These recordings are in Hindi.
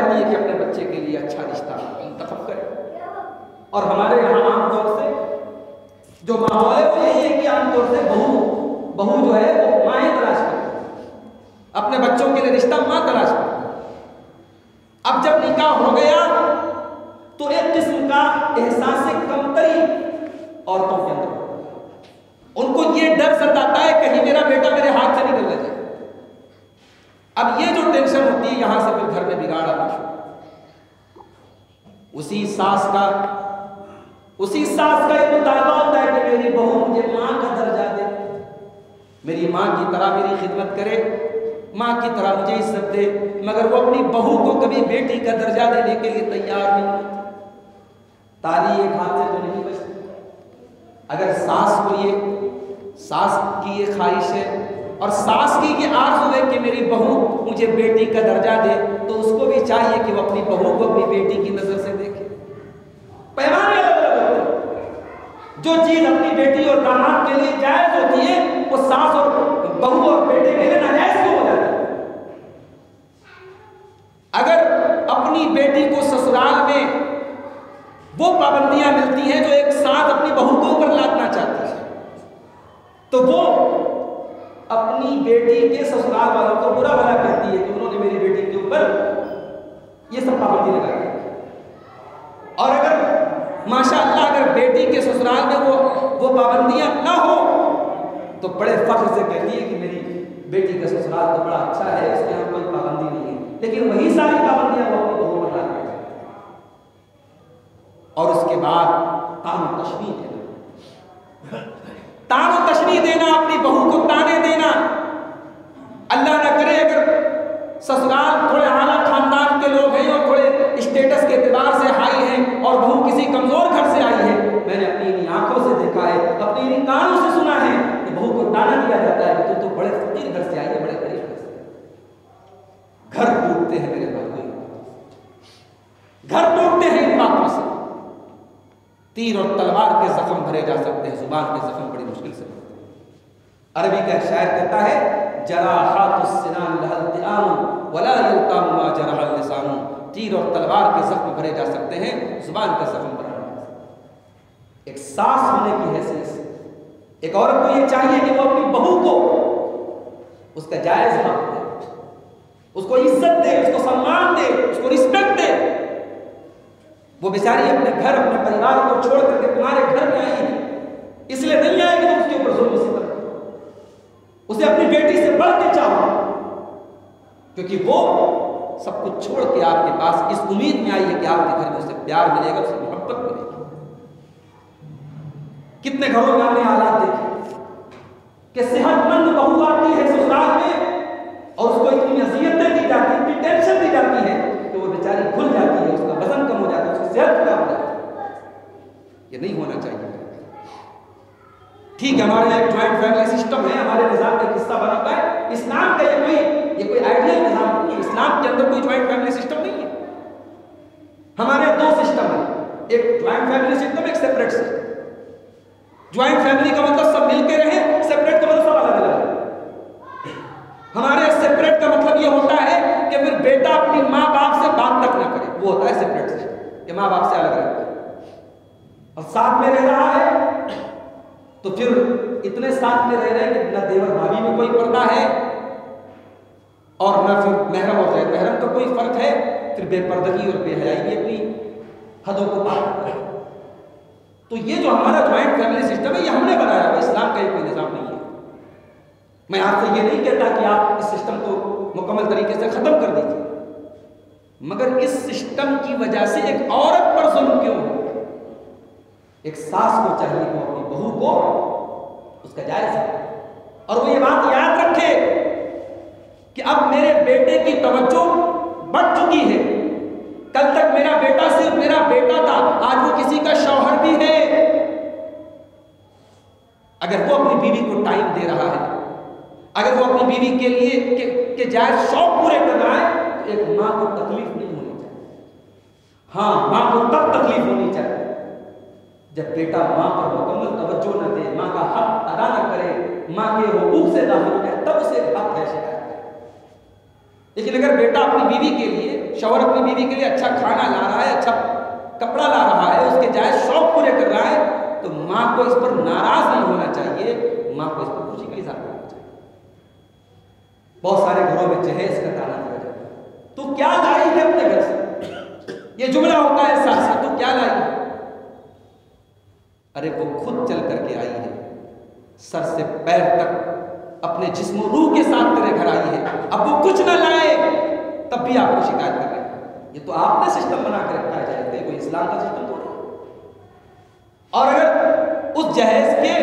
रहती है कि अपने बच्चे के लिए अच्छा रिश्ता इंतखाब करें। और हमारे यहाँ आमतौर से जो माहौल है वो यही है कि आमतौर से बहू जो है वो माँ ही तलाश करती है, अपने बच्चों के लिए रिश्ता माँ तलाश करती है। अब जब निकाह हो गया तो एक किस्म का एहसास कमतरी औरतों के अंदर, उनको ये डर सताता है कहीं मेरा बेटा मेरे हाथ से निकल जाए। अब ये जो टेंशन होती है, यहां से फिर घर में बिगाड़ आना शुरू। उसी सास का ये मुतालबा होता है कि मेरी बहू मुझे मां का दर्जा दे, मेरी मां की तरह मेरी खिदमत करे, मां की तरह मुझे इज्जत दे, मगर वो अपनी बहू को कभी बेटी का दर्जा देने के लिए तैयार नहीं होती। ताली एक हाथ से तो नहीं बचती। अगर सास की ये ख्वाहिश है और सास की ये आरज़ू है कि मेरी बहू मुझे बेटी का दर्जा दे, तो उसको भी चाहिए कि वो अपनी बहू को अपनी बेटी की नजर से देखे। पैमाने अलग अलग होते हैं। जो चीज अपनी बेटी और दामाद के लिए जायज होती है वो सास और बहू और बेटे के लिए नाजायज क्यों हो जाती है? अगर अपनी बेटी को ससुराल में वो पाबंदियां मिलती हैं जो एक सास अपनी बहू के ऊपर लादना चाहती है, तो वो अपनी बेटी के ससुराल वालों को बुरा भला कहती है कि उन्होंने मेरी बेटी के ऊपर ये सब पाबंदी लगा दी। और अगर माशाअल्लाह अगर बेटी के ससुराल में वो पाबंदियां ना हो तो बड़े फख्र से कहती है कि मेरी बेटी का ससुराल तो बड़ा अच्छा है, उसके यहाँ कोई पाबंदी नहीं है। लेकिन वही सारी पाबंदियां वो अपनी बहू पर ला देती है। और उसके बाद तानो तशरीह देना, अपनी बहू को ताने देना। अल्लाह न करे अगर ससुराल थोड़े आला खानदान के लोग हैं और थोड़े स्टेटस के एतबार से हाई हैं और बहू किसी कमजोर घर से आई है, मैंने अपनी इन आंखों से देखा है, अपनी इन कानों से सुना है कि बहू को ताना दिया जाता है कि तो बड़े फकीर घर से आई है, बड़े गरीब घर से। घर टूटते हैं मेरे भाई, घर टूटते हैं इन बातों से। तीर और तलवार के जख्म भरे जा सकते हैं, जुबान के जख्म बड़ी मुश्किल से भरते हैं। अरबी का शायर कहता है जराहातुस्सिनान लहल तिआम वला यल्ताम मा जरहल लिसान। तीर और तलवार के जख्म भरे जा सकते हैं, जुबान का जख्म भरा नहीं जा सकता। एक सास होने की हैसियत से एक औरत को यह चाहिए कि वो अपनी बहू को उसका जायज हक दे, उसको इज्जत दे, उसको सम्मान दे, उसको रिस्पेक्ट दे। वो बेचारी अपने घर अपने परिवार को छोड़ करके तुम्हारे घर में आई है, इसलिए नहीं आएगी तो उसके ऊपर जुल्म सितम, उसे अपनी बेटी से बढ़ के चाहो, क्योंकि वो सब कुछ छोड़ के आपके पास इस उम्मीद में आई है कि आपके घर में उसे प्यार मिलेगा, उसे मोहब्बत मिलेगी। कितने घरों में हमने हालात देखे कि सेहतमंद बहू आती है ससुराल में और उसको इतनी अजियतें दी जाती है, इतनी टेंशन दी जाती है कि वो बेचारी भूल जाती है, उसका वजन कम हो जाता है, उसकी सेहत खराब हो जाती है। ये नहीं होना चाहिए। ठीक है, हमारे यहाँ एक ज्वाइंट फैमिली सिस्टम है, हमारे निजाम का हिस्सा बना हुआ है। इस्लाम का ये कोई आइडियल निजाम नहीं है। इस्लाम के अंदर कोई ज्वाइंट फैमिली सिस्टम नहीं है। हमारे यहाँ दो सिस्टम है, एक ज्वाइंट फैमिली सिस्टम, एक सेपरेट सिस्टम। ज्वाइंट फैमिली का मतलब सब मिलके रहे, सेपरेट का मतलब सब अलग अलग है। हमारे सेपरेट का मतलब ये होता है कि फिर बेटा अपनी माँ बाप से बात तक ना करे, वो होता है सेपरेट सिस्टम, कि माँ बाप से अलग रहता है। और साथ में रह रहा है तो फिर इतने साथ में रह रहे हैं कि न देवर भाभी में कोई पर्दा है और न फिर महरम और गैर महरम का कोई फर्क है, फिर बेपर्दगी और बेहयाई भी अपनी हदों को पार करता है। तो ये जो हमारा ज्वाइंट फैमिली सिस्टम है, ये हमने बनाया हुआ, इस्लाम का कोई निजाम नहीं है। मैं आपसे ये नहीं कहता कि आप इस सिस्टम को मुकम्मल तरीके से खत्म कर दीजिए, मगर इस सिस्टम की वजह से एक औरत पर जुल्म क्यों हो? एक सास को चाहिए वो अपनी बहू को उसका जायज है, और वो ये बात याद रखे कि अब मेरे बेटे की तवज्जो बढ़ चुकी है। कल तक मेरा बेटा सिर्फ मेरा बेटा था, आज वो किसी का शौहर भी है। अगर वो अपनी बीवी को टाइम दे रहा है, अगर वो अपनी बीवी के लिए के जायज शौक पूरे कर रहा है, तो एक मां को तकलीफ नहीं होनी चाहिए। हाँ, मां को तब तकलीफ होनी चाहिए जब बेटा मां पर मुकम्मल तवज्जो न दे, मां का हक अदा न करे, मां के हुकूक से गाफिल है, तब उसे हक है शिकायत। लेकिन अगर बेटा अपनी बीवी के लिए, शौहर अपनी बीवी के लिए अच्छा खाना ला रहा है, अच्छा कपड़ा ला रहा है, उसके जायज शौक पूरे कर रहा है, तो माँ को इस पर नाराज नहीं होना चाहिए, माँ को इस पर खुशी का इजहार करना चाहिए। बहुत सारे घरों में जहेज का ताना दिया जाता है, तो क्या लाई है अपने घर से, ये जुमला होता है सास से, तो क्या लाई है? अरे वो खुद चल करके आई है, सर से पैर तक अपने जिस्म रूह के साथ तेरे घर आई है, अब वो कुछ ना लाए तब भी आपको शिकायत कर रहे हैं। ये तो आपने सिस्टम बना के रखा है जहेज, कोई इस्लाम का सिस्टम तो नहीं। और अगर उस जहेज के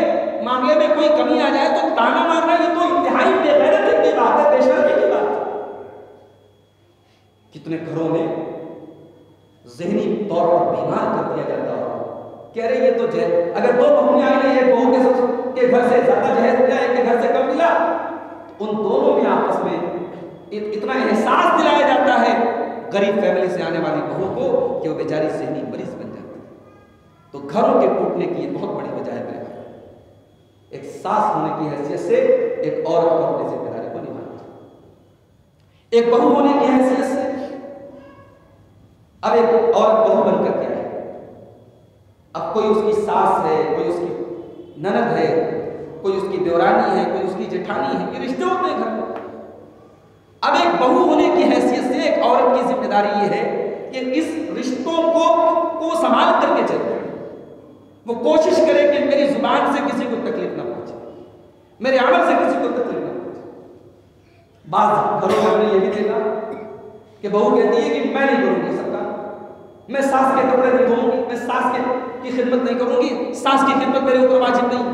मामले में कोई कमी आ जाए तो ताना मारना, ये तो इंतहाई बेगैरती की बात है, बेशर्मी की बात है। कितने घरों में ज़हनी तौर पर बीमार कर दिया जाता है, कह रहे ये तो जहेज, अगर दो बहू आई नहीं, एक बहू के घर से ज्यादा जहेज मिला, एक के घर से कम मिला, तो उन दोनों में आपस में इतना एहसास दिलाया जाता है गरीब फैमिली से आने वाली बहू को कि वो बेचारी ज़हनी मरीज बन जाती है। तो घरों के टूटने की ये बहुत बड़ी वजह है मेरे भाई। एक सास होने की हैसियत से एक औरत को अपनी जिम्मेदारी को निभाना चाहिए, एक बहू होने की हैसियत से। अब एक औरत बहू बनकर के आए, अब कोई उसकी सास है, कोई उसकी ननद है, कोई उसकी देवरानी है, कोई उसकी जेठानी है, ये रिश्ते होते हैं घर में। अब एक बहू होने की हैसियत से एक औरत की जिम्मेदारी ये है कि इस रिश्तों को संभाल करके चले, वो कोशिश करे कि मेरी जुबान से किसी को तकलीफ ना पहुंचे, मेरे अमल से किसी को तकलीफ ना पहुंचे। बात घरों में हमने ये भी देखा कि बहू कहती है कि मैं नहीं करूंगी सबका, मैं सास के कपड़े नहीं धोऊंगी, मैं सास की खिदमत नहीं करूंगी, सास की खिदमत मेरे ऊपर वाजिब नहीं।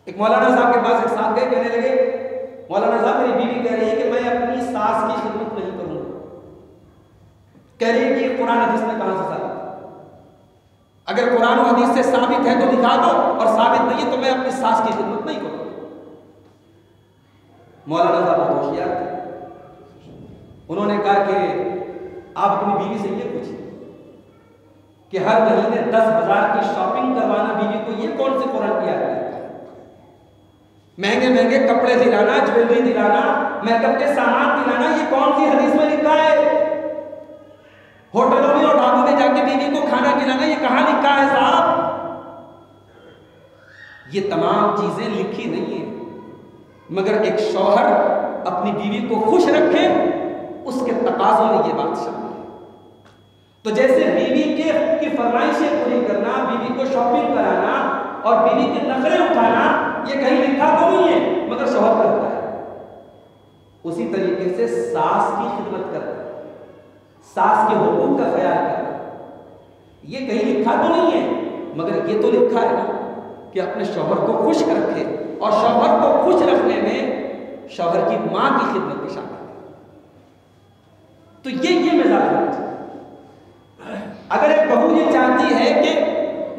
एक मौलाना साहब के पास एक साहब गए, कहने लगे मौलाना साहब मेरी बीवी कह रही है कि मैं अपनी सास की खिदमत नहीं करूंगा। कह रही है कि कुरान हदीस में कहां से साबित? अगर कुरान और हदीस से साबित है तो दिखा दो, और साबित नहीं है तो मैं अपनी सास की खिदमत नहीं करूंगा। मौलाना साहब बहुत होशियार थे, उन्होंने कहा कि आप अपनी बीवी से ये पूछिए कि हर महीने 10,000 की शॉपिंग करवाना बीवी को ये कौन से कुरान की आयत है? महंगे महंगे कपड़े दिलाना, ज्वेलरी दिलाना, मेकअप के सामान दिलाना, ये कौन सी हदीस में लिखा है? होटलों में और ढाबों में जाके बीवी को खाना खिलाना, ये कहां लिखा है साहब? ये तमाम चीजें लिखी नहीं है, मगर एक शौहर अपनी बीवी को खुश रखे उसके तकाज़ों में ये बात शामिल है। तो जैसे बीवी की फरमाइशें पूरी करना, बीवी को शॉपिंग कराना और बीवी के नखरे उठाना, ये कहीं लिखा तो नहीं है, मगर शौहर करता है। उसी तरीके से सास की खिदमत करना, सास के हुकूक का ख्याल करना, ये कहीं लिखा तो नहीं है, मगर ये तो लिखा है ना कि अपने शौहर को खुश रखे, और शौहर को खुश रखने में शौहर की मां की खिदमत भी शामिल है। तो ये मिजाज होना चाहिए। अगर एक बहू ये चाहती है कि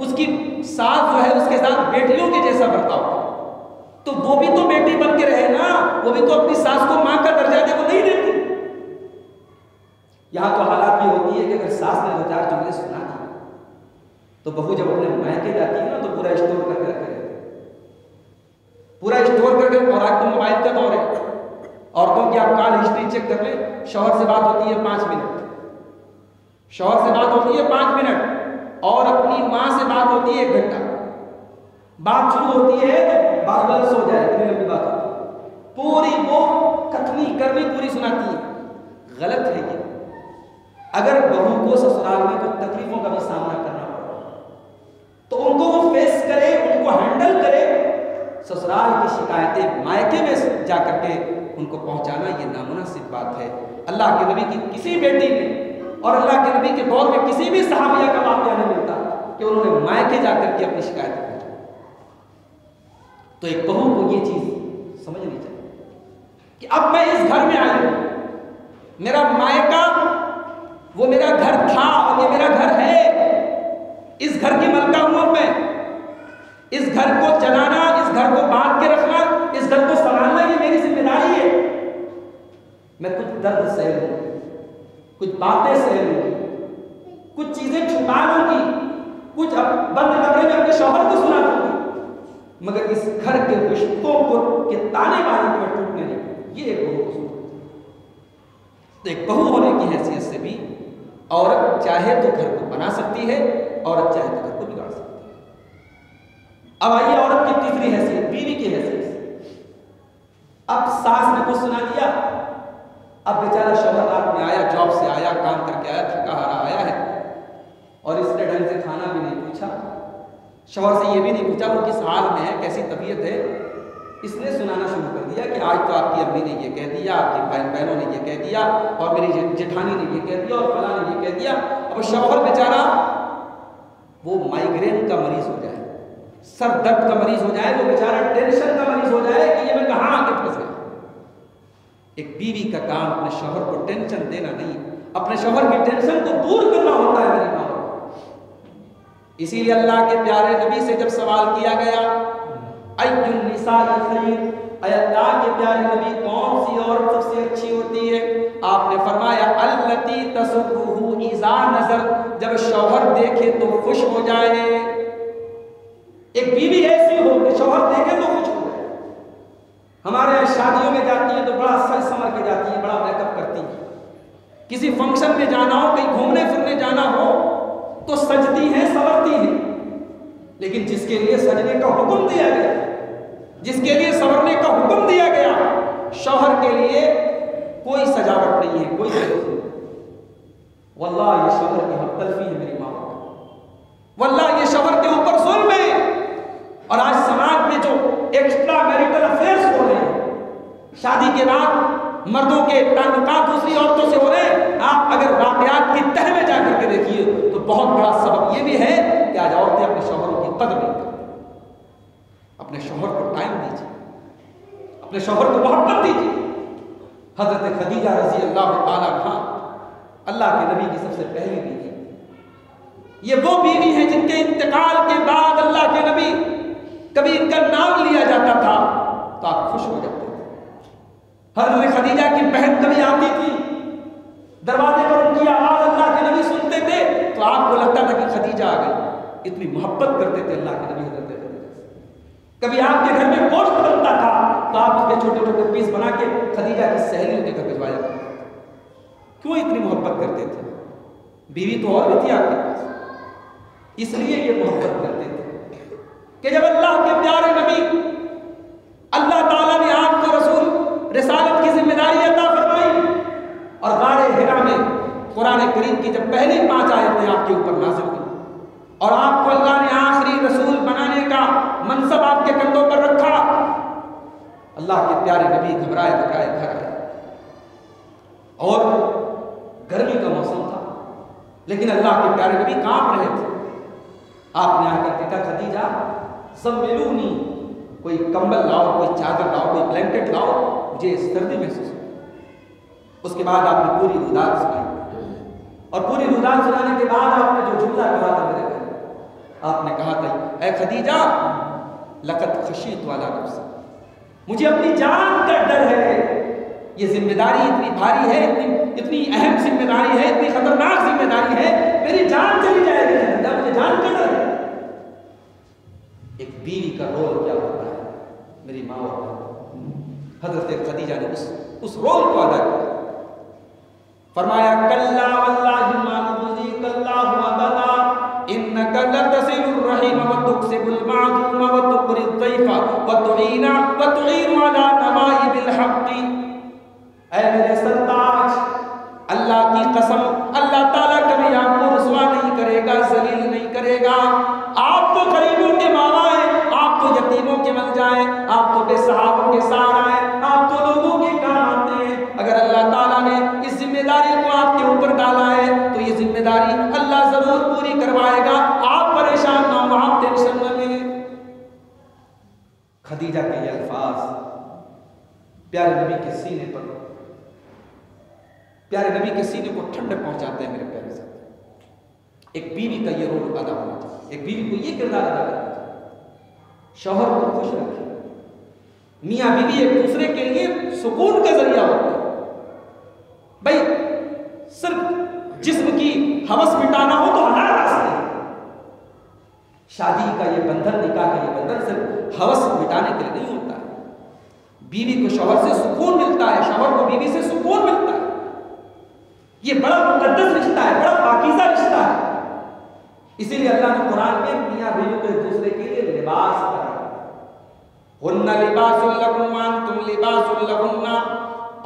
उसकी सास जो है उसके साथ बेटियों के जैसा बर्ताव करे, तो वो भी तो बेटी बन के रहे ना, वो भी तो अपनी सास को मां का दर्जा दे, वो नहीं देती। यहां तो हालात ये होती है कि अगर सास ने 2-4 जुमले सुना दिए तो बहू जब अपने मायके जाती है ना तो पूरा स्टोर करके रखते रहते, पूरा स्टोर करके। और आज तो मोबाइल का दौर है, औरतों की आप कॉल हिस्ट्री चेक कर ले, शौहर से बात होती है 5 मिनट, शौहर से बात होती है 5 मिनट, और अपनी मां से बात होती है 1 घंटा। बात शुरू होती है तो बात सो जाए, इतनी लंबी बात होती है, पूरी वो कथनी करनी पूरी सुनाती है। गलत है ये। अगर बहू को ससुराल में कुछ तकलीफों का भी सामना करना पड़ा तो उनको वो फेस करे, उनको हैंडल करे। ससुराल की शिकायतें मायके में जाकर के उनको पहुंचाना ये नामुनासिब बात है। अल्लाह के नबी की किसी बेटी ने और अल्लाह के नबी के दौर में किसी भी सहाबिया का वाक़या नहीं मिलता कि उन्होंने मायके जाकर के अपनी शिकायतें पहुंचाई। तो एक बहू को ये चीज समझनी चाहिए कि अब मैं इस घर में आई हूं, मेरा मायका वो मेरा घर था और ये मेरा घर है, इस घर की मलका हूं मैं। इस घर को चलाना, इस घर को बांध के रखना, इस घर को संभालना ये मेरी जिम्मेदारी है। मैं कुछ दर्द सह लूंगी, कुछ बातें सह लूंगी, कुछ चीजें छुपा लूंगी, कुछ बंद कमरे में अपने शौहर को सुना दूंगी, मगर इस घर के रिश्तों को के ताने बाने को मैं टूटने नहीं दूंगी। ये एक बहू को सुना। तो एक बहू होने की हैसियत से भी औरत चाहे तो घर को बना सकती है, औरत चाहे तो घर को बिगाड़ सकती है। अब आइए औरत की तीसरी हैसियत, बीवी की हैसियत से। अब सास ने कुछ सुना दिया, अब बेचारा शौहर रात में आया, जॉब से आया, काम करके आया, थका हारा आया है, और इसने ढंग से खाना भी नहीं पूछा, शौहर से ये भी नहीं पूछा वो किस हाल में है, कैसी तबीयत है। इसने सुनाना शुरू कर दिया कि आज तो आपकी अम्मी ने ये कह दिया, आपकी बहनों ने ये कह दिया, और मेरी जेठानी ने ये कह दिया, और फला ने ये कह दिया। अब शौहर बेचारा वो माइग्रेन का मरीज हो जाए, सर दर्द का मरीज हो जाए, वो बेचारा टेंशन का मरीज हो जाए कि ये मैं कहाँ आके फंस गया। एक बीवी का काम अपने शौहर को टेंशन देना नहीं, अपने शौहर की टेंशन को दूर करना होता है मेरी माँ। इसीलिए अल्लाह के प्यारे नबी से जब सवाल किया गया अय्युन निसाई खैर, अल्लाह के प्यारे नबी कौन सी औरत सबसे अच्छी होती है, आपने फरमाया अल्लती तसुरुहु इज़ा नज़र, जब शौहर देखे तो खुश हो जाए। एक बीवी ऐसी हो कि शौहर देखे तो खुश हो जाए। हमारे यहाँ शादियों में जाती है तो बड़ा सज संवर के जाती है, बड़ा मेकअप करती है। किसी फंक्शन में जाना हो, कहीं घूमने फिरने जाना हो तो सजती है, संवरती है। लेकिन जिसके लिए सजने का हुक्म दिया गया, जिसके लिए संवरने का हुक्म दिया गया, शौहर के लिए कोई सजावट नहीं है, कोई जरूरत नहीं। वल्लाह ये शौहर की हमतल्फी है मेरी माँ, वल्लाह ये शौहर के ऊपर जुल्म है। और आज समाज में जो एक्स्ट्रा मैरिटल अफेयर्स हो रहे हैं, शादी के बाद मर्दों के ताल्लुकात दूसरी औरतों से हो रहे हैं, आप अगर वाकयात की तह में जाकर के देखिए तो बहुत बड़ा सबब यह भी है कि आज औरतें अपने शौहरों की कदर नहीं करती। अपने शौहर को टाइम दीजिए, अपने शौहर को मोहब्बत दीजिए। हजरत खदीजा रज़ी अल्लाह ताला अन्हा अल्लाह के नबी की सबसे पहली बीवी, ये वो बीवी है जिनके इंतकाल के बाद अल्लाह के नबी कभी इनका नाम लिया जाता था तो आप खुश हो जाते थे। हज़रत खदीजा की बहन कभी आती थी, दरवाजे पर उनकी आवाज अल्लाह के नबी सुनते थे तो आपको लगता था कि खदीजा आ गई। इतनी मोहब्बत करते थे अल्लाह के नबी हज़रत खदीजा से। कभी आपके घर में गोश्त बनता था तो आप उसके छोटे छोटे पीस बना के खदीजा की सहेलियों के घर भिजवाया करते थे। क्यों इतनी मोहब्बत करते थे? बीवी तो और भी थी आपके पास, इसलिए ये मोहब्बत करते थे कि जब अल्लाह के प्यारे नबी, अल्लाह ताला ने आपको रसूल रिसालत की जिम्मेदारी अता फरमाई और गारे हिरा में कुरान करीम की जब पहली 5 आयतें आपके ऊपर नाज़िल हुई और आपको अल्लाह ने आखिरी रसूल बनाने का मनसब आपके कंधों पर रखा, अल्लाह के प्यारे नबी घबराए घबराए घर आए। और गर्मी का मौसम था लेकिन अल्लाह के प्यारे नबी कांप रहे थे। आपने आकर देखा खदीजा सम्मिलूनी, कोई कंबल लाओ, कोई चादर लाओ, कोई ब्लैंकेट लाओ, मुझे सर्दी महसूस हो। उसके बाद आपने पूरी रुदात सुनाई और पूरी रुदात सुनाने के बाद आपने जो जुमला कहा था मेरे घर, आपने कहा था ऐ खदीजा लक़द खशीत वाला नफ्स, मुझे अपनी जान का डर है। ये जिम्मेदारी इतनी भारी है, इतनी अहम जिम्मेदारी है, इतनी खतरनाक जिम्मेदारी है, मेरी जान चली जाएगी खदीजा, मुझे जान का डर है। एक बीवी का रोल क्या होता है मेरी माँ और हजरत खदीजा ने उस रोल को अदा किया। फरमाया कल्ला वल्लाहि मा नुज़िकल्लाहु अबदा इन्नका लतसिलुर रहीम व तुक्सिबुल मादूम व तुqrid दैफा व तुईना व तुईनु अला नवाइबिल हक़्क़ि। ऐ मेरे सरताज, अल्लाह की कसम, अल्लाह ताला कभी आपको रुसवा नहीं करेगा, जलील नहीं करेगा। आप तो गरीबों के मावा हैं, आप तो यतीमों के मल जाए, आप तो बेसहारों के सहारा हैं, आप तो लोगों के काम आते हैं। अगर अल्लाह ताला ने इस जिम्मेदारी को आपके ऊपर डाला है तो ये जिम्मेदारी अल्लाह जरूर पूरी करवाएगा। आप परेशान ना हो, आप टेंशन न लें। खदीजा के ये अल्फाज प्यारे नबी के सीने पर, प्यारे नबी के सीने को ठंडक पहुंचाते हैं। मेरे प्यारे साथ एक बीवी का ये रोल अदा होना चाहिए, एक बीवी को ये किरदार अदा करना चाहिए, शौहर को खुश रखे। मियाँ बीवी एक दूसरे के लिए सुकून का जरिया होते हैं। भाई सिर्फ जिस्म की हवस मिटाना हो तो हमारा रास्ते, शादी का ये बंधन, निकाह का ये बंधन सिर्फ हवस मिटाने के लिए नहीं होता है। बीवी को शौहर से सुकून मिलता है, शौहर को बीवी से सुकून मिलता है। ये बड़ा मुकद्दस रिश्ता है, बड़ा पाकीज़ा रिश्ता है। इसीलिए अल्लाह ने कुरान में मियां बीवी को एक दूसरे के लिए लिबास बनाया। हुन्ना लिबासुल लकुम व अंतुम लिबासुल लहुन्ना,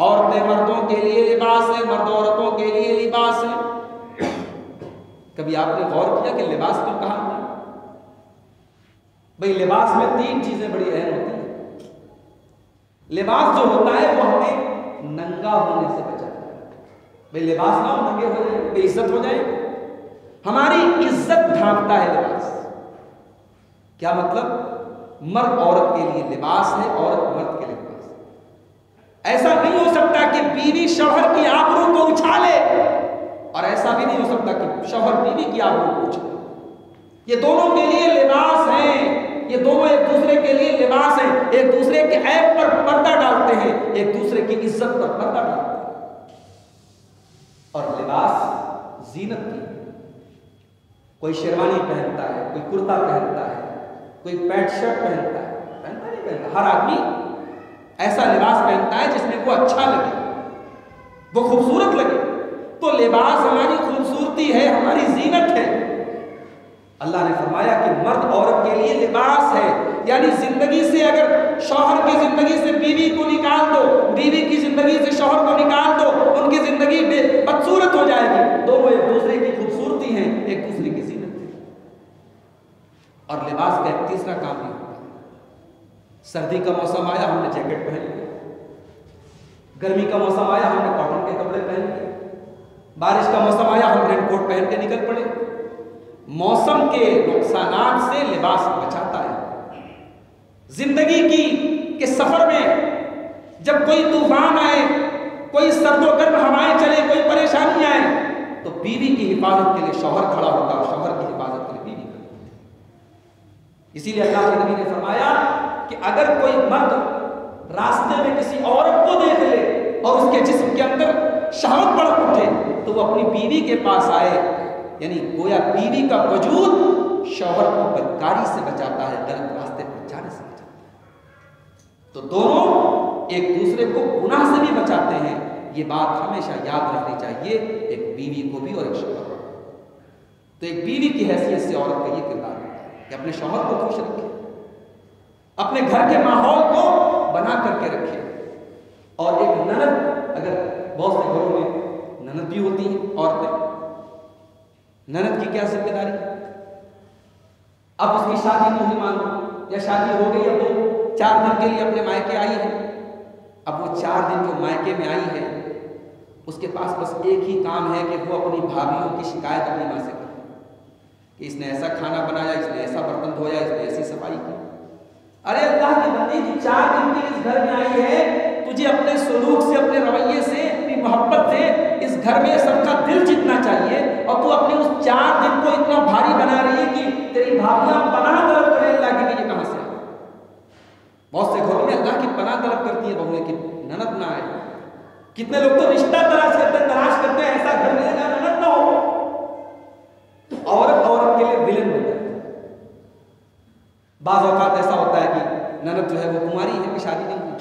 औरतें मर्दों के लिए लिबास है, मर्द औरतों के लिए लिबास है। कभी आपने गौर किया कि लिबास क्यों कहा हुआ? भाई लिबास में 3 चीजें बड़ी अहम होती हैं। लिबास जो होता है वो हमें नंगा होने से बचाता है। भाई लिबास ना हो, नंगे हो जाए, बेइज्जत हो जाए। हमारी इज्जत ढांकता है लिबास। क्या मतलब? मर्द औरत के लिए लिबास है, औरत मर्द के लिए लिबास है। ऐसा नहीं हो सकता कि बीवी शौहर की आबरू को उछाले, और ऐसा भी नहीं हो सकता कि शौहर बीवी की आबरू को उछाले। ये दोनों के लिए लिबास हैं। ये दोनों एक दूसरे के लिए लिबास हैं। एक दूसरे के ऐब पर पर्दा डालते हैं, एक दूसरे की इज्जत पर पर्दा डालते हैं। और लिबास जीनत की, कोई शेरवानी पहनता है, कोई कुर्ता पहनता है, कोई पैंट शर्ट पहनता है, पहनता नहीं पहनता, हर आदमी ऐसा लिबास पहनता है जिसमें वो अच्छा लगे, वो खूबसूरत लगे। तो लिबास हमारी खूबसूरती है, हमारी जीनत है। अल्लाह ने फरमाया कि मर्द औरत के लिए लिबास है। यानी जिंदगी से अगर शौहर की जिंदगी से बीवी को निकाल दो, बीवी की जिंदगी से शौहर को निकाल दो, उनकी जिंदगी बदसूरत हो जाएगी। दोनों एक दूसरे की खूबसूरती हैं, एक दूसरे की जीनत है। और लिबास का एक तीसरा काम भी होता है। सर्दी का मौसम आया, हमने जैकेट पहन लिया। गर्मी का मौसम आया, हमने कॉटन के कपड़े पहन लिए। बारिश का मौसम आया, हम रेनकोट पहन के निकल पड़े। मौसम के नुकसानात से लिबास बचाता है। जिंदगी के सफर में जब कोई तूफान आए, कोई सर्दोगर्म हवाएं चले, कोई परेशानी आए, तो बीवी की हिफाजत के लिए शौहर खड़ा होता है, शौहर की हिफाजत के लिए बीवी खड़ी होती है। इसीलिए अल्लाह के नबी ने फरमाया कि अगर कोई मर्द रास्ते में किसी औरत को देख ले और उसके जिस्म के अंदर शहवत भड़क उठे, तो वो अपनी बीवी के पास आए। यानी गोया बीवी का वजूद शौहर को बदकारी से बचाता है, गलत रास्ते पर जाने से बचाता है। तो दोनों एक दूसरे को गुनाह से भी बचाते हैं। ये बात हमेशा याद रखनी चाहिए, एक बीवी को भी और एक शौहर को। तो एक बीवी की हैसियत से औरत का ये किरदार है कि अपने शौहर को खुश रखे, अपने घर के माहौल को बना करके रखे। और एक ननद, अगर बहुत से घरों में ननद भी होती हैं औरतें, ननद की क्या जिम्मेदारी? अब उसकी शादी नहीं हुई मान लो, या शादी हो गई, अब वो 4 दिन के लिए अपने मायके आई है। अब वो 4 दिन जो मायके में आई है, उसके पास बस एक ही काम है कि वो अपनी भाभीयों की शिकायत अपनी माँ से करे कि इसने ऐसा खाना बनाया, इसने ऐसा बर्तन धोया, इसने ऐसी सफाई की। अरे अल्लाह की बंदी, तू 4 दिन के इस घर में आई है, तुझे अपने सलूक से, अपने रवैये से, अपनी मोहब्बत से इस घर में सबका दिल जीतना चाहिए। और तू अपने उस 4 दिन को इतना भारी बना रही है कि तेरी भाभियां पनाह तलब करें अल्लाह की, ये कहां से आए? बहुत से घरों में अल्लाह की पनाह तलब करती है बहुएं कि ननद ना आए। कितने लोग तो रिश्ता तलाश करते हैं ऐसा घर मिले जहां ननद ना हो। औरत के लिए विलन बन जाती है। बाज़ औक़ात ऐसा होता है कि ननद जो है वो कुंवारी है, कि शादी नहीं हुई।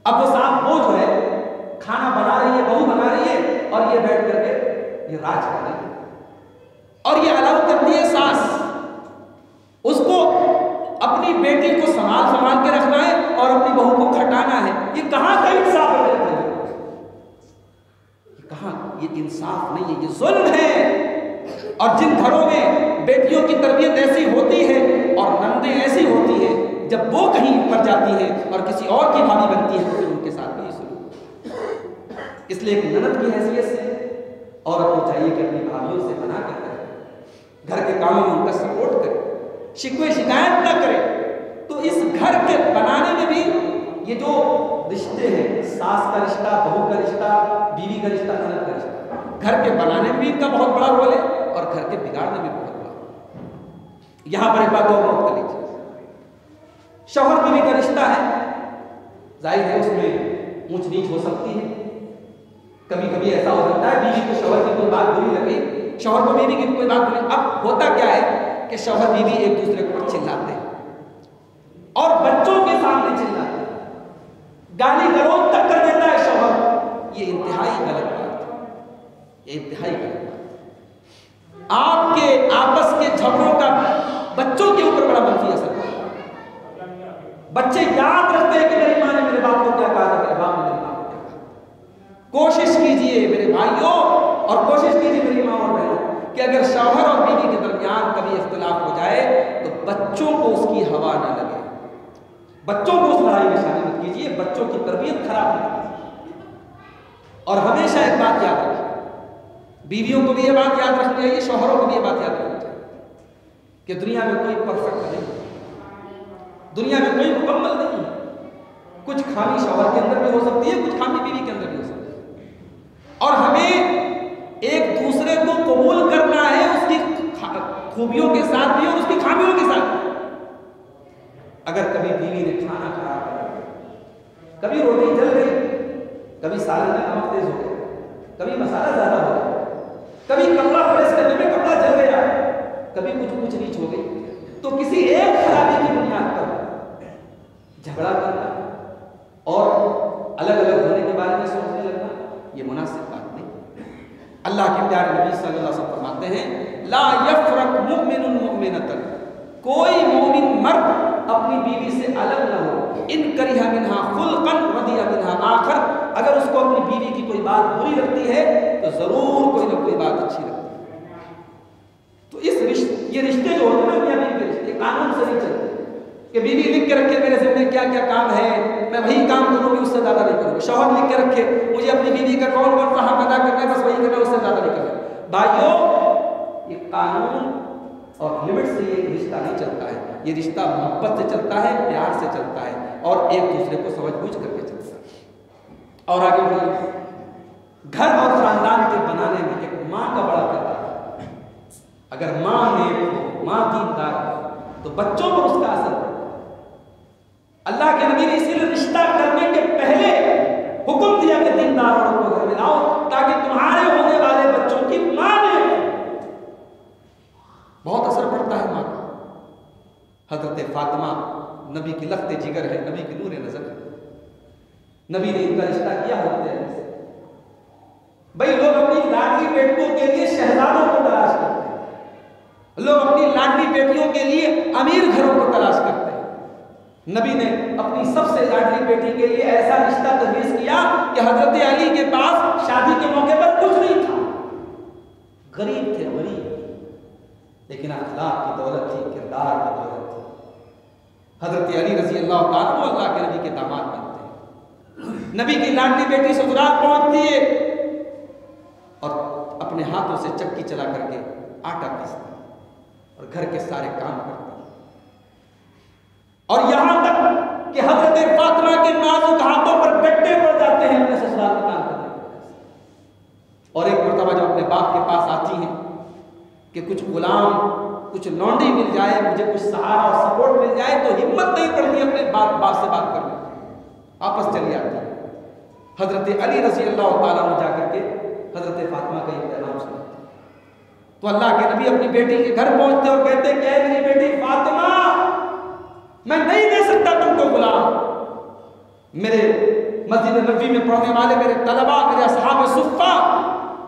अब वो साहब वो जो है खाना बना रही है, बहू बना रही है, और ये बैठ करके ये राज कर रही है, और ये अलाउ करती है सास। उसको अपनी बेटी को संभाल के रखना है और अपनी बहू को खटाना है। ये कहां का इंसाफ है? ये कहां? ये इंसाफ नहीं है, ये जुल्म है। और जिन घरों में बेटियों की तरबियत ऐसी होती है और नंदें ऐसी होती है, जब वो कहीं पर जाती है और किसी और की भाभी बनती है, तो फिर उनके साथ भी सुलूक। इसलिए एक ननद की हैसियत से औरत को चाहिए कि अपनी भाभियों से बना कर करे, घर के कामों में उनका सपोर्ट करे, शिकवे शिकायत ना करे। तो इस घर के बनाने में भी ये जो रिश्ते हैं, सास का रिश्ता, बहू का रिश्ता, बीवी का रिश्ता, ननद का रिश्ता, घर के बनाने में भी इनका बहुत बड़ा रोल है और घर के बिगाड़ने में बहुत बड़ा। यहां पर एक बात और नोट कर लीजिए, शौहर बीवी का रिश्ता है, जाहिर है उसमें ऊंच नीच हो सकती है। कभी कभी ऐसा हो सकता है बीवी को शौहर की कोई बात बुरी लगे, शौहर को बीवी की कोई बात बुरी। अब होता क्या है कि शौहर बीवी एक दूसरे के ऊपर चिल्लाते हैं और बच्चों के सामने चिल्लाते हैं, गाली गलौज तक कर देता है शौहर। ये इंतहाई गलत बात है। ये इंतहाई गलत बात। आपके आपस के झगड़ों का बच्चों के ऊपर बड़ा मंफी असर पड़ता है। बच्चे याद रखते हैं कि मेरी माँ ने मेरे बाप को क्या कहा था, मेरे बाप ने मेरी माँ को क्या कहा। कोशिश कीजिए मेरे भाइयों और कोशिश कीजिए मेरी माँ और बहनों कि अगर शौहर और बीवी के दरमियान कभी इख्तिलाफ हो जाए तो बच्चों को उसकी हवा न लगे, बच्चों को उस लड़ाई में शामिल मत कीजिए, बच्चों की तरबियत खराब मत कीजिए। और हमेशा एक बात याद रखिए, बीवियों को भी ये बात याद रखनी चाहिए, शौहरों को भी ये बात याद रखनी चाहिए कि दुनिया में कोई परफेक्ट नहीं, दुनिया में कोई मुकम्मल नहीं है। कुछ खामी शौहर के अंदर भी हो सकती है, कुछ खामी बीवी के अंदर भी हो सकती है। और हमें एक दूसरे को कबूल करना है उसकी खूबियों के साथ भी और उसकी खामियों के साथ भी। अगर कभी बीवी ने खाना खराब कर दिया, कभी रोटी जल गई, कभी सालन में नमक तेज हो गया, कभी मसाला ज्यादा हो गया, कभी कपड़ा प्रेस करने में कपड़ा जल गया, कभी कुछ नीच हो गई, तो किसी एक खराबी की बुनियाद पर झगड़ा करना और अलग अलग होने के बारे में सोचने लगना ये मुनासिब बात नहीं। अल्लाह के प्यारे नबी सल्लल्लाहु अलैहि वसल्लम फरमाते हैं, ला यफरक मुमिनुन मुमिनतन, कोई मोमिन मर्द अपनी बीवी से अलग न हो, इन करिहा मिनहा खुल्कन रदिया मिनहा आखर, अगर उसको अपनी बीवी की कोई बात बुरी लगती है तो जरूर कोई ना कोई बात अच्छी लगती है। तो ये रिश्ते जो होते हैं ना, मियां बीवी के रिश्ते कानून से नहीं चलते कि बीवी लिख के रखे मेरे ज़िम्मे क्या क्या काम है, मैं वही काम करूंगी, उससे ज्यादा नहीं करूंगी। शौहर लिख के रखे मुझे अपनी बीवी का कौन सा हक अदा करना है, बस वही करना, उससे ज्यादा नहीं करना। भाइयों, ये कानून और लिमिट से ये रिश्ता नहीं चलता है, ये रिश्ता मोहब्बत से चलता है, प्यार से चलता है और एक दूसरे को समझ बूझ करके चलता है। और आगे बढ़िए, घर और खानदान के बनाने में एक माँ का बड़ा किरदार है। अगर माँ नेक हो, माँ दीनदार हो, तो बच्चों पर उसका असर पड़ता है। अल्लाह के नबी ने इसीलिए रिश्ता करने के पहले हुक्म दिया कि दीनदार औरत को घर में लाओ, ताकि तुम्हारे होने वाले बच्चों की माँ ने बहुत असर पड़ता है माँ का। हजरत फातिमा नबी की लख्ते जिगर है, नबी की नूर नजर है, नबी ने इनका रिश्ता किया होते हैं। भाई लोग अपनी लाडली बेटियों के लिए शहजादों को तलाश करते हैं, लोग अपनी लाडली बेटियों के लिए अमीर घरों को तलाश करते हैं। नबी ने अपनी सबसे लाडली बेटी के लिए ऐसा रिश्ता तजवीज़ किया कि हजरत अली के पास शादी के मौके पर कुछ नहीं था, गरीब थे, गरीब, लेकिन अखलाक की दौलत थी, किरदार की दौलत थी। हजरत अली रजी अल्लाह तआला अन्हु अल्लाह के नबी के दामाद बनते हैं। नबी की लाडली बेटी ससुराल पहुंचती है और अपने हाथों से चक्की चला करके आटा पीसती और घर के सारे काम करती। और यहां तक कि हजरत फातिमा के नाजुक हाथों पर गड्ढे पड़ जाते हैं अपने ससुराल में काम करने की वजह से। और एक मर्तबा जब अपने बाप के पास आती हैं कि कुछ गुलाम, कुछ लौंडी मिल जाए, मुझे कुछ सहारा और सपोर्ट मिल जाए, तो हिम्मत नहीं पड़ती अपने बाप से बात करने, वापस चली आती है। हजरत अली रजी अल्लाह तआला अन्हु जाकर के हजरत फातिमा का ये पैगाम सुनाते। तो अल्लाह के नबी अपनी बेटी के घर पहुंचते और कहते हैं, क्या मेरी बेटी फातिमा, मैं नहीं दे सकता तुमको गुलाम। मेरे मस्जिद नबवी में पढ़ने वाले मेरे तलबा, मेरे असहाब सुफ़ा,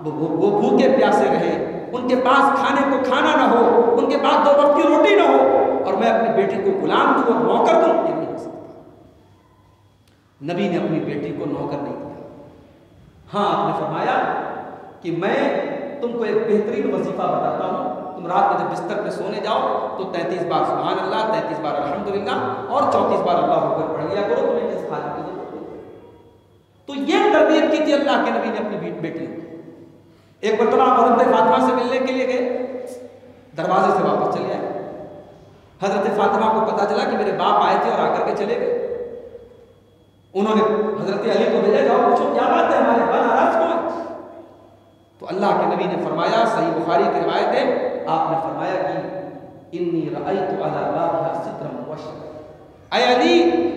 वो भूखे प्यासे रहे, उनके पास खाने को खाना ना हो, उनके पास 2 वक्त की रोटी ना हो, और मैं अपनी बेटी को गुलाम दूं और नौकर दूं, ये नहीं हो सकता। नबी ने अपनी बेटी को नौकर नहीं दिया। हाँ, आपने फरमाया कि मैं तुमको एक बेहतरीन वजीफा बताता हूँ, तुम रात में जब बिस्तर पे सोने जाओ तो 33 बार सुभान अल्लाह, 33 बार अल्हम्दुलिल्लाह और 34 बार अल्लाह अकबर पढ़ लिया करो, तुम्हें किस खाने की जरूरत नहीं। तो ये तरबियत की थी अल्लाह के नबी ने अपनी बेटी को। एक मरतबा हजरत फातिमा से मिलने के लिए गए, दरवाजे से वापस चले आए। हजरत फातिमा को पता चला कि मेरे बाप आए थे और आकर के चले गए। उन्होंने हजरत अली को भेजा, जाओ पूछो क्या बात है, हमारे बा नाराज क्यों है। तो अल्लाह के नबी ने फरमाया, सही बुखारी की रिवायत है, आपने फरमाया कि इन्नी रअयतु अला बाबिहा सित्रम मुबश्शर, ऐ अली,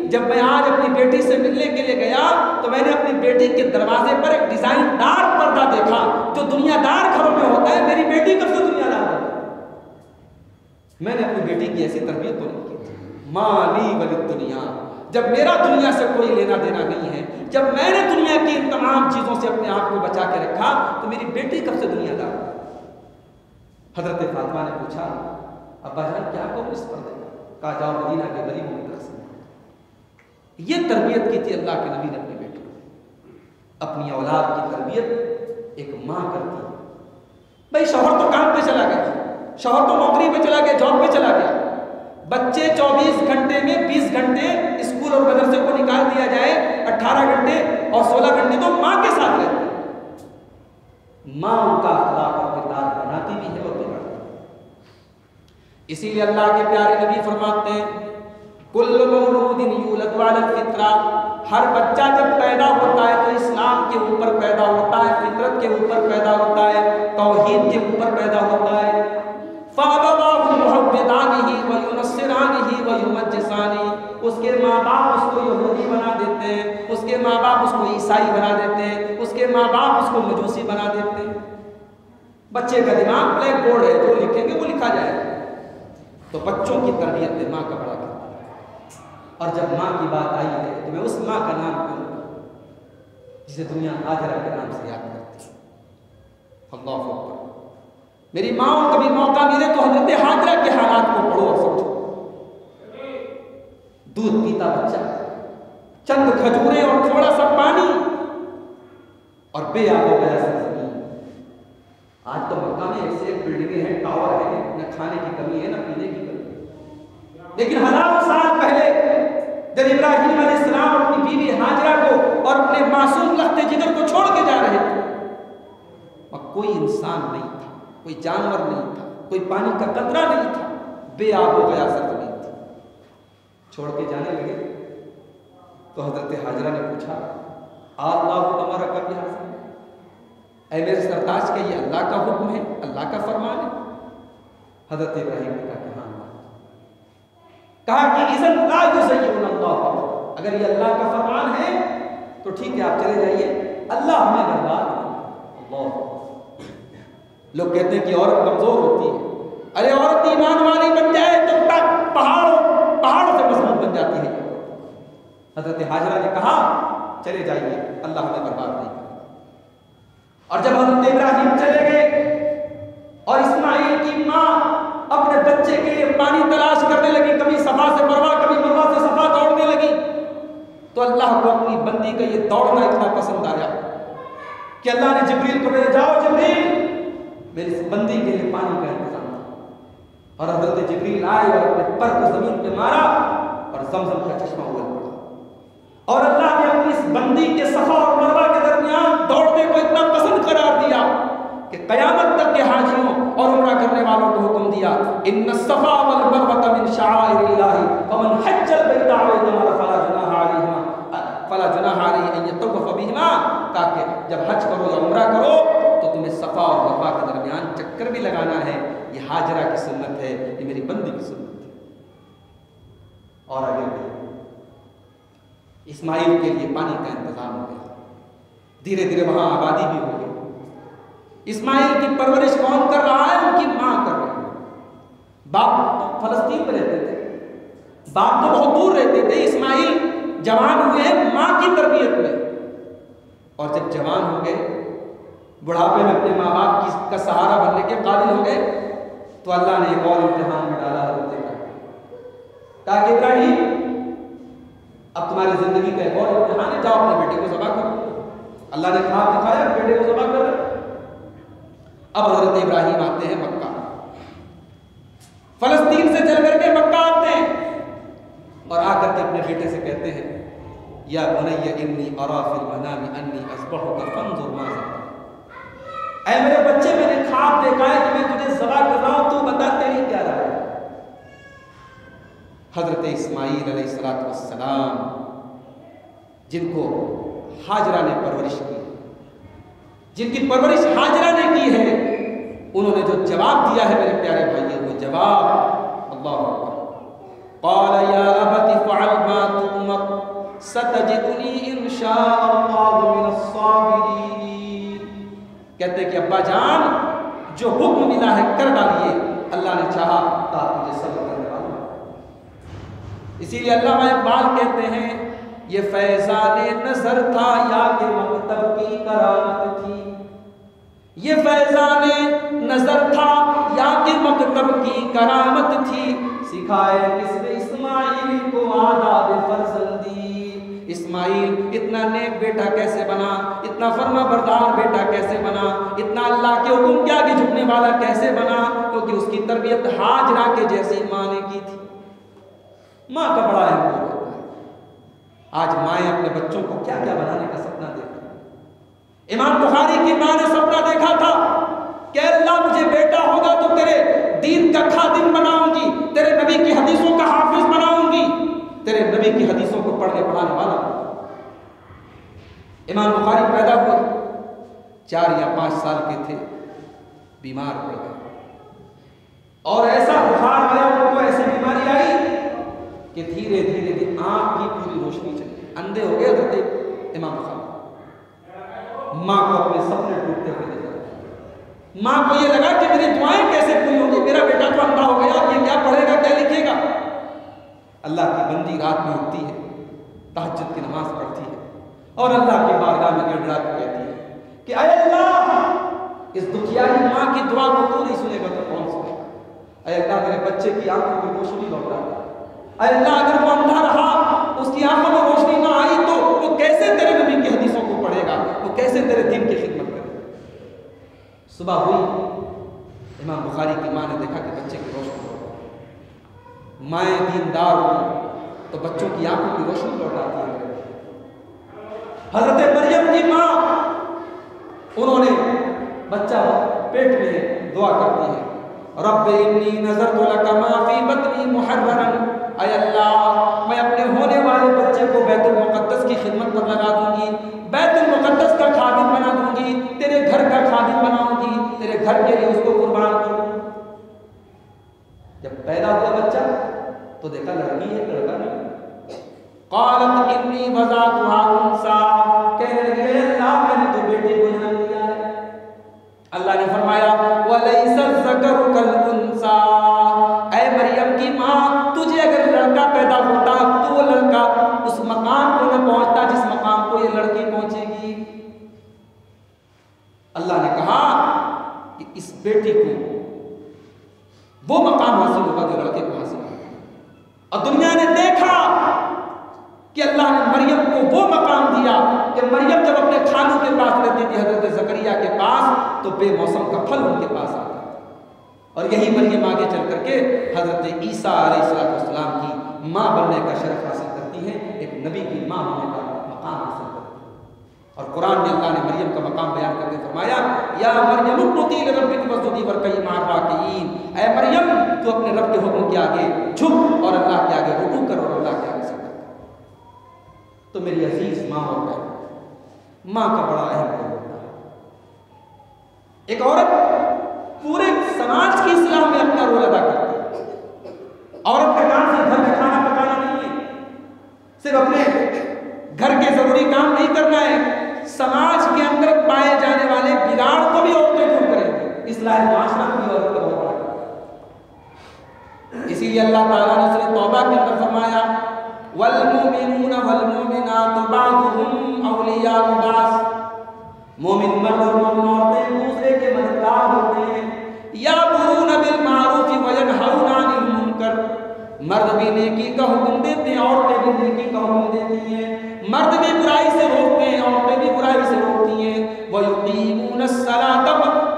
जब मैं आज अपनी बेटी से मिलने के लिए गया तो मैंने अपनी बेटी के दरवाजे पर एक डिजाइनदार पर्दा देखा जो दुनियादार घरों में होता है। मेरी बेटी कब से दुनियादार है? मैंने अपनी बेटी की ऐसी तरबियत तो नहीं की। माली वलिद दुनिया, जब मेरा दुनिया से कोई लेना देना नहीं है, जब मैंने दुनिया की इन तमाम चीजों से अपने आप को बचा के रखा, तो मेरी बेटी कब से दुनियादार? हजरत फातिमा ने पूछा, अब्बा जान क्या करूं इस पर्दे का? कहा जाओ मदीना के गरीबों में तकसीम। ये तरबियत की थी अल्लाह के नबी ने अपनी बेटी को। अपनी औलाद की तरबियत एक माँ करती है। भाई शौहर तो काम पे चला गया, शौहर तो नौकरी पे चला गया, जॉब पे चला गया, बच्चे 24 घंटे में 20 घंटे स्कूल और मदरसे को निकाल दिया जाए, 18 घंटे और 16 घंटे तो माँ के साथ रहते हैं। माँ उनका अखलाक और किरदार बनाती भी है और बिगाड़ती है। इसीलिए अल्लाह के प्यारे नबी फरमाते हैं, कुल्लु मौलूदिन यूलदु अलल फित्रा, हर बच्चा जब पैदा होता है तो इस्लाम के ऊपर पैदा होता है, फितरत के ऊपर पैदा होता है, तौहीद के ऊपर पैदा होता है। फ़अबवाहु युहव्विदानिही व युनस्सिरानिही व युमज्जिसानी, उसके माँ बाप उसको यहूदी बना देते हैं, उसके माँ बाप उसको ईसाई बना देते हैं, उसके माँ बाप उसको मजूसी बना देते हैं। बच्चे का दिमाग ब्लैक बोर्ड है, जो लिखेंगे वो लिखा जाएगा। तो बच्चों की तरबियत में माँ का बड़ा किरदार है। और जब माँ की बात आई है तो मैं उस माँ का नाम कहूँगा जिसे दुनिया हाजरा के नाम से याद करती है। अल्लाहु अकबर। मेरी माँ कभी मौका मिले तो हजरत हाजरा के हालात को पढ़ो और समझो। दूध पीता बच्चा, चंद खजूरें और थोड़ा सा पानी, और बेआब हो गया सरजमीन। आज तो मक्का में एक से एक बिल्डिंगें हैं, टावर है, न खाने की कमी है न पीने की कमी है। लेकिन हजारों साल पहले जब इब्राहिम अलैहिस्सलाम अपनी बीवी हाजरा को और अपने मासूम लख्ते जिगर को छोड़ के जा रहे थे, और कोई इंसान नहीं था, कोई जानवर नहीं था, कोई पानी का कतरा नहीं था, बेआब हो गया सरजमीन थी। छोड़ के जाने लगे तो हजरत हाजरा ने पूछा, अल्लाह तुम्हारा कभी हासिल, ऐ मेरे सरताज के ये अल्लाह का हुक्म है, अल्लाह का फरमान है? हजरत इब्राहिम ने कहा कि हाँ। कहा कि इज़न ला युज़य्यिनुल्लाह, अगर ये अल्लाह का फरमान है तो ठीक है, आप चले जाइए, अल्लाह हमें बर्बाद नहीं। अल्लाह। लोग कहते हैं कि औरत कमजोर होती है। अरे औरत ईमान वाली बन जाए तो पहाड़ों से मजबूत बन जाती है। हजरत हाजरा ने कहा चले जाइए, अल्लाह हमें बर्बाद नहीं करेगा। और जब हजरत इब्राहिम चले गए और इस्माइल की माँ अपने बच्चे के लिए पानी तलाश करने लगी, कभी सफा से मरवा, कभी मरवा से सफा दौड़ने लगी, तो अल्लाह को अपनी बंदी का ये दौड़ना इतना पसंद आया कि अल्लाह ने जिब्रील को भेजा, जाओ जिब्रील, मेरी इस बंदी के लिए पानी का इंतजाम था। और हजरत जिब्रील आए और अपने पर को जमीन पे मारा और ज़मज़म का चश्मा उगल पड़ा। और अल्लाह ने अपनी इस बंदी के सफा और मरवा के दरमियान दौड़ने को इतना पसंद करार दिया कि क़यामत तक के हाजियों और उम्रा करने वालों को हुक्म दिया, इन्ना सफा वल मरवा मिन शआइरिल्लाहि फमन हज्जल बैता अव इतमर फला जुनाह अलैहि अन यतवफ़ बिहिमा, ताकि जब हज करो या उम्रा करो तो तुम्हें सफा और मरवा के दरमियान चक्कर भी लगाना है। ये हाजरा की सुन्नत है, ये मेरी बंदी की सुन्नत है। और आगे बढ़े, इस्माइल के लिए पानी का इंतजाम हो गया, धीरे धीरे वहां आबादी भी हो गई। इस्माइल की परवरिश कौन कर रहा है? उनकी माँ कर रही है। बाप तो फलस्तीन में रहते थे, बाप तो बहुत दूर रहते थे। इस्माइल जवान हुए हैं माँ की तरबियत में, और जब जवान हो गए, बुढ़ापे में अपने माँ बाप का सहारा बनने के काबिल हो गए, तो अल्लाह ने एक और इम्तिहान में डाला हजरत इब्राहिम, ताकि इब्राहिम अब तुम्हारी जिंदगी का एक और इम्तिहान है, जाओ अपने बेटे को ज़बह करो। अल्लाह ने ख्वाब दिखाया, बेटे को ज़बह कर रहे। अब हजरत इब्राहिम आते हैं मक्का, फलस्तीन से चल करके मक्का आते हैं और आकर के अपने बेटे से कहते हैं, या बुनय्या इन्नी अरा फिल मनामी अन्नी अस्बहुका फंजुर माज़ा, ऐ मेरे बच्चे, मैंने ख्वाब देखा है कि मैं तुझे ज़बह कर रहा हूं, तू बता तेरी क्या राय है। हजरत इस्माईल अलैहिस्सलाम, जिनको हाजरा ने परवरिश की, जिनकी परवरिश हाजरा ने की है, उन्होंने जो जवाब दिया है मेरे प्यारे भाइयों, वो जवाब अल्लाह अकबर, क़ाल या अबति फ़अल मा तुअमर सतजिदुनी इंशाअल्लाहु मिनस साबिरीन। कहते हैं कि अब्बा जान, जो हुक्म मिला है कर डालिए, अल्लाह ने चाहा तो आप मुझे सब्र करने वाला। इसीलिए अल्लामा इकबाल कहते हैं ये फैज़ाने नजर था या के मकतब की करामत थी, ये फैज़ाने नजर था या के मकतब की करामत थी, सिखाए किसने इस्माइल को आदाब फर्जंदी। इस्माइल इतना नेक बेटा कैसे बना, इतना फर्मा बरदार बेटा कैसे बना, इतना अल्लाह के हुक्म के आगे झुकने वाला कैसे बना, क्योंकि उसकी तरबियत हाजरा के जैसी माँ ने की थी। माँ का बड़ा अहम रोल होता है। आज माएँ अपने बच्चों को क्या क्या बनाने का सपना देखती हैं। इमाम बुखारी की माँ ने सपना देखा था कि अल्लाह मुझे बेटा होगा तो तेरे दीन का खादिम बनाऊंगी, तेरे नबी की हदीसों का हाफिज बनाऊंगी, तेरे नबी की हदीसों को पढ़ने पढ़ाने वाला। इमाम बुखारी पैदा हुए 4 या 5 साल के थे, बीमार पड़ गए और ऐसा बुखार आया, उनको ऐसी बीमारी आई कि धीरे धीरे आंख की पूरी रोशनी चली, अंधे हो गए हजरत इमाम बुखारी। माँ को अपने सपने टूटते हुए देखा, माँ को ये लगा कि मेरी दुआएं कैसे पूरी होगी, मेरा बेटा तो अंधा हो गया, ये क्या पढ़ेगा क्या लिखेगा। अल्लाह की बंदी रात में उठती है, तहज्जुद की नमाज पढ़ती है और अल्लाह की बारगाह में गिड़गिड़ा के कहती है कि अय अल्लाह, इस दुखियारी माँ की दुआ को तू नहीं सुनेगा तो कौन सुनेगा। अय अल्लाह, मेरे बच्चे की आंखों में रोशनी लौटा। अय अल्लाह, अगर वो अंधा रहा, उसकी आंखों में रोशनी ना आई तो वो कैसे तेरे नबी की हदीसों को पढ़ेगा, वो कैसे तेरे दीन की खिदमत करेगा। सुबह हुई, इमाम बुखारी की माँ ने देखा कि बच्चे की रोशनी लौटा। माएँ दीनदार हो तो बच्चों की आंखों की रोशनी लौटाती है। हजरत मरियम की माँ, उन्होंने बच्चा पेट में दुआ करती है, रब्बे इन्नी नज़रतु लका मा फी बतनी मुहर्ररन। अय अल्लाह, मैं अपने होने वाले बच्चे को बैतुल मुक़द्दस की खिदमत पर लगा दूंगी, बैतुल मुक़द्दस का खादिम बना दूंगी, तेरे घर का खादिम बनाऊंगी, तेरे घर के लिए उसको कुर्बान करूंगी। जब पैदा हुआ बच्चा तो देखा लड़की है, लड़का नहीं। क़ालत इन्नी वज़अतुहा उन्सा, कहने लगी अल्लाह, मैंने तो बेटे को जन्म दिया है। अल्लाह ने फरमाया वलैसा ज़करु कल उन्सा, ऐ मरियम की माँ, तुझे अगर लड़का पैदा होता तो वो लड़का उस मकाम को न पहुंचता जिस मकाम को ये लड़की पहुंचेगी। अल्लाह ने कहा कि इस बेटी को वो मकाम हासिल होगा जो लड़के को हासिल होगा। और दुनिया ने देखा कि अल्लाह ने मरियम को वो मकाम दिया कि मरियम जब अपने खानों के पास रहती थी, हजरत ज़करिया के पास, तो बेमौसम का फल उनके पास आता था। और यही मरियम आगे चल करके हजरत ईसा अलैहिस्सलाम की माँ बनने का शरफ हासिल करती है, एक नबी की माँ होने का मकाम हासिल करती है। और कुरान में अल्लाह ने मरियम का मकाम बयान करके फरमाया, या मरियम उक़्नुती लिरब्बिकी वस्जुदी वरकई मअर राकिईन, ऐ मरियम, तू अपने रब के हुक्म के आगे झुक और अल्लाह के आगे रुकू कर और अल्लाह के आगे सजदा कर। तो मेरी अजीज माँ और बहन, माँ का बड़ा अहम रोल होता है। एक औरत पूरे समाज की इस्लाह में अपना रोल अदा करती है। औरत का काम सिर्फ घर में खाना पकाना नहीं है, सिर्फ अपने घर के जरूरी काम नहीं करना है, समाज के अंदर पाए जाने वाले बिगाड़ को भी औरतें दूर करेंगी। इस्लाह माशरा भी औरत का बहुत बड़ा काम। इसीलिए अल्लाह ताला ने सूरह तौबा के अंदर फरमाया, वल मुमिनूना वल मुमिनातु बादुहुम औलियाउ बास, मोमिन मर्द और मोमिन औरतें एक दूसरे के मददगार होते हैं। यामुरूना बिल मारूफ व यनहौना अनिल मुनकर, मर्द भी नेकी का हुक्म देते हैं, औरतें भी नेकी का हुक्म देती हैं। मर्द भी बुराई से रोकते हैं, औरतें भी बुराई से रोकती हैं। व युकीमून अस्सलाता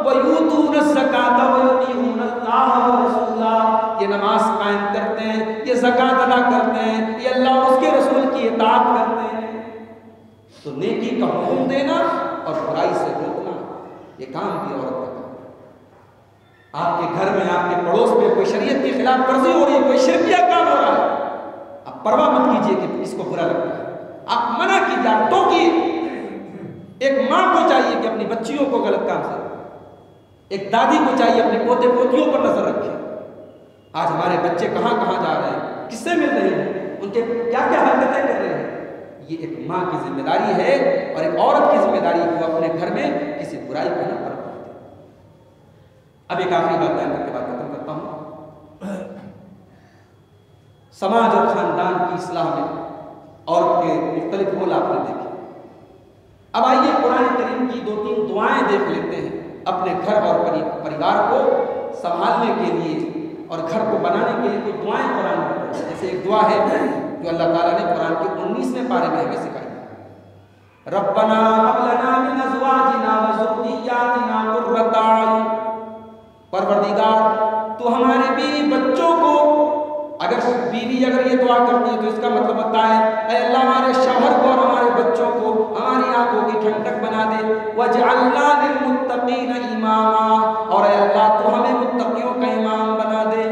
व यूतून अज़्ज़काता व युतीऊन अल्लाह व रसूलह, ये नमाज कायम करते हैं, ये ज़कात अदा करते हैं, ये अल्लाह और उसके रसूल की इताअत करते हैं। तो नेकी का हुक्म देना और बुराई से रोकना, ये काम भी औरत का काम है। आपके घर में, आपके पड़ोस में कोई शरीयत की खिलाफ वर्जी हो रही है, कोई शिरकिया काम हो रहा है, आप परवाह मत कीजिए कि इसको बुरा लगता है, आप मना कीजिए, आप टोकिए। एक माँ को चाहिए कि अपनी बच्चियों को गलत काम से, एक दादी को चाहिए अपने पोते पोतियों पर नजर रखे। आज हमारे बच्चे कहाँ कहाँ जा रहे हैं, किससे मिल रहे हैं, उनके क्या क्या हरकतें कर रहे हैं, ये एक माँ की जिम्मेदारी है और एक औरत की जिम्मेदारी है कि वो अपने घर में किसी बुराई को न कर। अब एक आखिरी बात बयान करके बात खत्म करता हूं। समाज और ख़ानदान की इस्लाह में औरत के मुख्तलिफ रोल आपने देखे। अब आइए कुरान करीम की 2-3 दुआएं देख लेते हैं अपने घर और परिवार को संभालने के लिए और घर को बनाने के लिए। तो दुआएं कुरान में बताई, जैसे एक दुआ है जो अल्लाह ताला ने कुरान के 19वें पारे में हमें सिखाई, रब्बना हब लना मिन अज़वाजिना व ज़ुर्रिय्यातिना कुर्रता अयुन। परवरदिगार तो हमारे बीवी बच्चों को, अगर बीवी अगर ये दुआ करती है तो इसका मतलब होता है ऐ अल्लाह हमारे शौहर को और हमारे बच्चों को हमारी आंखों की ठंडक बना दे, वजअलना लिलमुत्तकीना इमामा, और ऐ अल्लाह तो हमें मुत्तकियों का इमाम बना दे।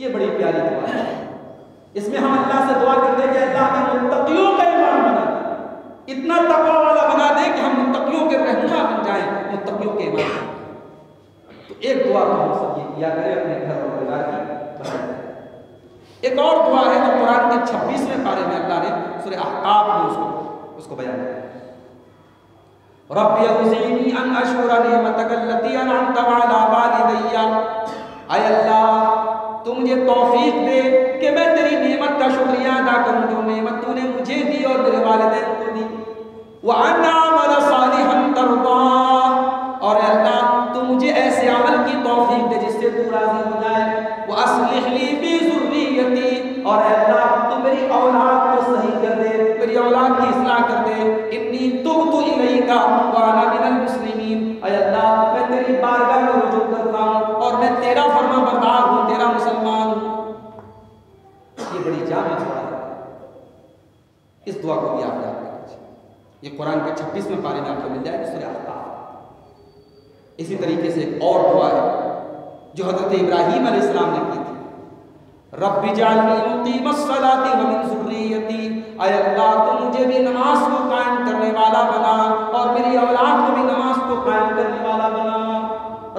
ये बड़ी प्यारी दुआ है। इसमें हम अल्लाह से दुआ करते हैं कि अल्लाह हमें मुत्तकियों का इमाम बना दे, इतना तक़वा वाला बना दे कि हम मुत्तकियों के रहनुमा बन जाएं, मुत्तकियों के इमाम। तो एक दुआ तो हम सब ये किया करें अपने घर और परिवार की। एक और दुआ है जो कुरान के 26वें पारे में अल्लाह ने सूरह अहकाफ में उसको बयान किया, रब्बी औज़िनी अन अशकुरा निअमतक अल्लती अनअमत अला वालिदैया। ऐ अल्लाह तू मुझे तौफीक दे कि मैं तेरी नेमत का शुक्रिया अदा करूं जो नेमत तूने मुझे दी और मेरे वालिदैन को दी। व अन अअमल सालिहन तर्दा, और अल्लाह तू मुझे ऐसे अमल की तौफीक दे जिससे तू राजी हो जाए। व अस्लिह ली फी ज़ुर्रियती, और अल्लाह तू मेरी औलाद को सही कर दे, मेरी औलाद की इस्लाह कर दे। इन्नी तुब्तु इलैका व अना मिनल मुस्लिमीन, ऐ अल्लाह मैं तेरी बारगाह में रुजू करता हूं और मैं तेरा फरमाबरदार हूं, तेरा मुसलमान हूं। ये बड़ी जामिल दुआ है, इस दुआ को भी आप याद रखिए। ये कुरान के 26वें पारे में आपको मिल जाएगा सूरह अहकाफ। इसी तरीके से एक और दुआ है जो हज़रत इब्राहीम अलैहिस्सलाम ने की थी, रब्बी जअलनी मुक़ीमस्सलाति व मिन ज़ुर्रियती। ऐ अल्लाह तू मुझे भी नमाज को कायम करने वाला बना और मेरी औलाद को भी नमाज को कायम करने वाला बना।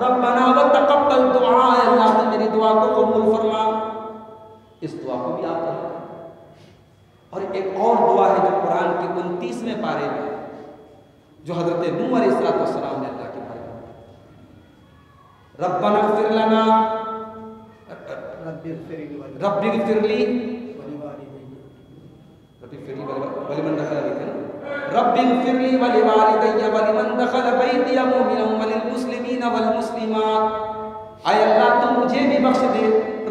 रब्बना व तक़ब्बल दुआ, ऐ अल्लाह तू मेरी दुआ को कबूल फरमा। इस दुआ को भी आप करें। और एक और दुआ है जो कुरान के 29वें पारे में, जो हज़रत नूह अलैहिस्सलाम ने अल्लाह के बारे में, रब्बना इग़फिर लना रब्बी इग़फिरली वलिमन दखल बैतिया रब्बी इग़फिरली वलिवालिदैया वलिमन दखल बैतिया मुमिनन वलिलमुस्लिमीन वलमुस्लिमात। ऐ अल्लाह तू मुझे भी बख्श दे,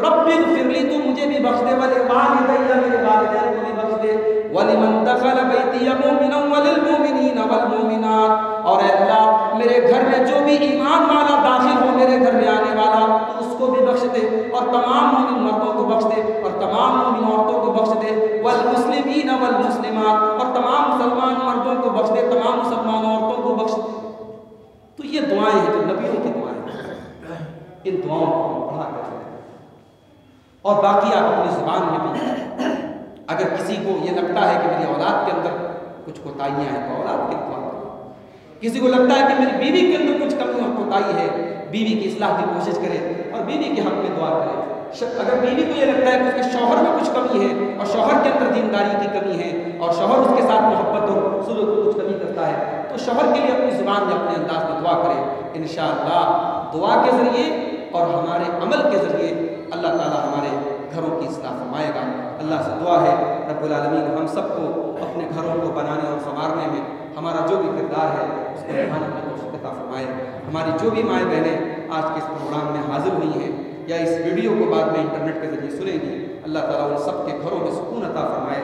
रब्बी इग़फिरली तू मुझे भी बख्श दे, वलिवालिदैया मेरे वालिदैन को भी बख्श दे, वलिमन दखल बैतिया मुमिनन वलिलमुमिनीन वलमुमिनात। और ऐ अल्लाह मेरे घर में जो भी ईमान वाला दाखिल हो, मेरे घर में आने वाला, तो उसको भी बख्श दे, और तमाम मोमिन मर्दों को बख्श दे और तमाम मोमिन औरतों को बख्श दे, वल मुस्लिमीन वल मुस्लिमात, और तमाम मुसलमान मर्दों को बख्श दे, तमाम मुसलमान औरतों को बख्श दे। तो ये दुआएं हैं जो नबियों की दुआएं हैं। इन दुआओं को पढ़ा करते हैं। और बाकी आप अपनी ज़ुबान में भी, अगर किसी को ये लगता है कि मेरी औलाद के अंदर कुछ कोताहियाँ हैं तो औलाद के दुआ करें। किसी को लगता है कि मेरी बीवी के अंदर कुछ कमी और कोताही है, बीवी की इस्लाह की कोशिश करें और बीवी के हक़ में दुआ करें। अगर बीवी को ये लगता है कि उसके शौहर में कुछ कमी है और शौहर के अंदर दीनदारी की कमी है और शौहर उसके साथ मोहब्बत और सुलूक को कुछ कमी करता है, तो शौहर के लिए अपनी ज़ुबान में अपने अंदाज में दुआ करें। इंशाअल्लाह दुआ के ज़रिए और हमारे अमल के ज़रिए अल्लाह ताला हमारे घरों की इस्लाह फरमाएगा। अल्लाह से दुआ है रब्बुल आलमीन हम सबको अपने घरों को बनाने और संवारने में हमारा जो भी किरदार है उसको निभाने में तौफ़ीक़ अता फरमाए। हमारी जो भी माएँ बहनें आज के इस प्रोग्राम में हाजिर हुई हैं या इस वीडियो को बाद में इंटरनेट के ज़रिए सुनेंगी, अल्लाह ताला उन सब के घरों में सुकून अता फरमाए।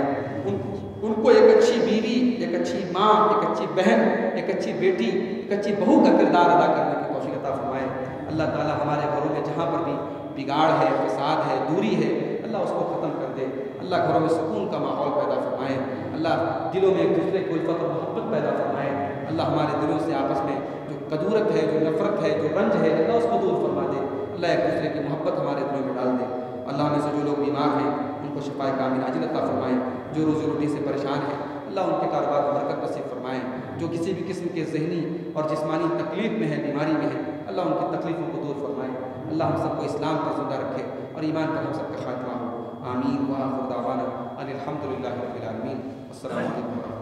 उनको एक अच्छी बीवी, एक अच्छी माँ, एक अच्छी बहन, एक अच्छी बेटी, एक अच्छी बहू का किरदार अदा करने की तौफ़ीक़ अता फरमाए। अल्लाह ताला हमारे घरों में जहाँ पर भी बिगाड़ है, फसाद है, दूरी है, अल्लाह उसको ख़त्म कर दे। अल्लाह घरों में सुकून का माहौल पैदा फरमाए। अल्लाह दिलों में एक दूसरे को उल्फत और मोहब्बत पैदा फरमाए। अल्लाह हमारे दिलों से आपस में जो कदूरत है, जो नफ़रत है, जो रंज है, अल्लाह उसको दूर फरमा दे। अल्लाह एक दूसरे की मोहब्बत हमारे दिलों में डाल दे। अल्लाह में से जो लोग बीमार हैं उनको शिफाए कामिल आजिल अता फरमाए। जो रोज़ी रोटी से परेशान हैं अल्लाह उनके कारोबार में बरकत नसीब फरमाए। जो किसी भी किस्म के ज़हनी और जिस्मानी तकलीफ़ में है, बीमारी में है, अल्लाह उनकी तकलीफ़ों को दूर फरमाए। अल्लाह हम सबको इस्लाम पर ज़िंदा रखे और ईमान पर हम सबका खात्मा हो। आमीन व आखिर दावाना अनिल हम्दुलिल्लाहि रब्बिल आलमीन। अस्सलामु अलैकुम।